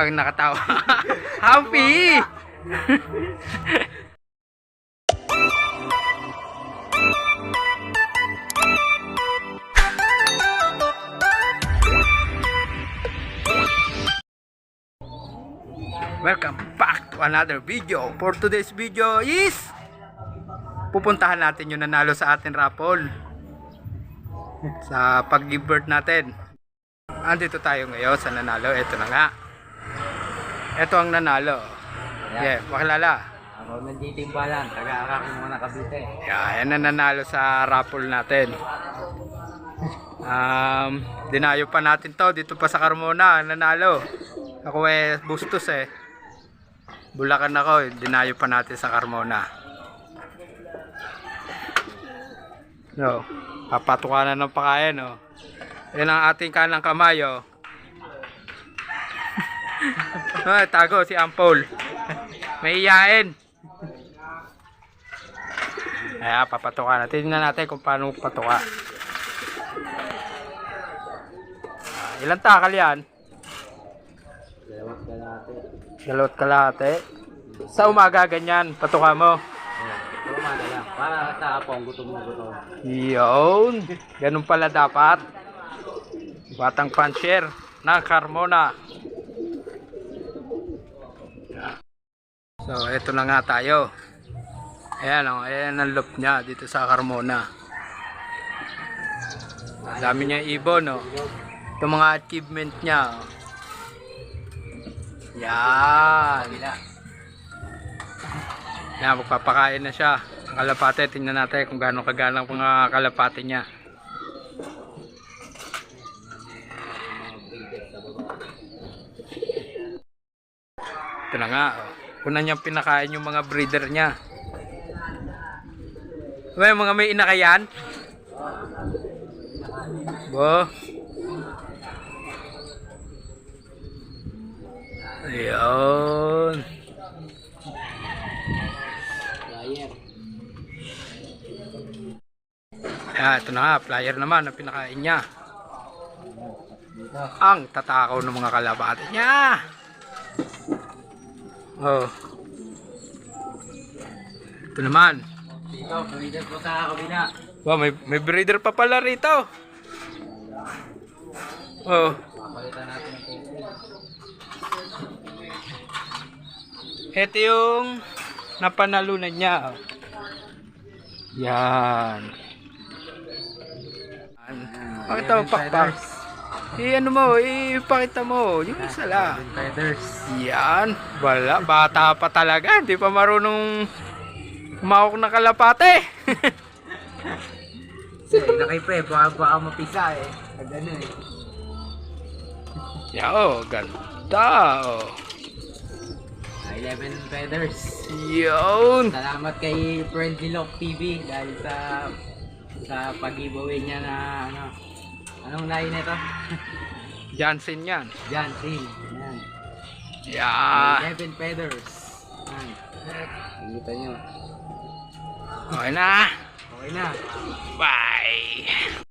Nakatawa. Happy! Welcome back to another video. For today's video is pupuntahan natin yung nanalo sa atin raffle sa pag-give birth natin. Andito tayo ngayon sa nanalo. Ito na nga. Ito ang nanalo. Yeah, makilala. Ako nagtitimba lang, taga-akak mo na Cavite. Yeah, yan ang nanalo sa raffle natin. Dinayo pa natin to dito pa sa Carmona, nanalo. Ako Bustos Bulacan ako, dinayo pa natin sa Carmona. No, papatukan na ng pakain, oh. Yan ang ating kanang kamay, oh. Tago si Ampol. May iyain. Ayan, papatukan natin. Tingnan natin kung paano patuka. Ilan takal yan? Dalawat kalahati. Sa umaga ganyan, patuka mo. Sa umaga lang, para sa apong gutom. Yun. Ganun pala dapat. Batang puncher ng Carmona. So, eto na nga tayo. Ayan o, ayan ang loop niya dito sa Carmona. Dami niya ibon, no? Itong mga achievement niya, oh. Yan. Yan, magpapakain na siya. Ang kalapate, tingnan natin kung gaano kagalang mga kalapate niya. Ito na nga, oh. Una niyang pinakain yung mga breeder niya. May inakayan? Bo. Ayun. Flyer. Ito na nga, flyer naman ang pinakain niya. Ang tatakaw ng mga kalapate niya. Oh. Ito naman. Dito, breeder po sa kabila. Wow, may breeder pa pala rito. Oh. Papalitan natin ang tubig. Ito yung napanalunan niya. Yan. Pakita mo, pakpak. Ano mo, ipakita mo. Yung isa lang. Feathers. Yan. Wala, bata pa talaga. Hindi pa marunong umawak ng kalapate. Nakay pre, baka mapisa Pag ano Yan, oh, ganda. Oh. 11 feathers. Yun. Salamat kay Friendly Lock TV dahil sa pag-giveaway niya na anong line nito? Jansen yan. Jansen. Yan. Yan. 11 feathers. Yan. Nakikita nyo. Okay na. Okay na. Bye.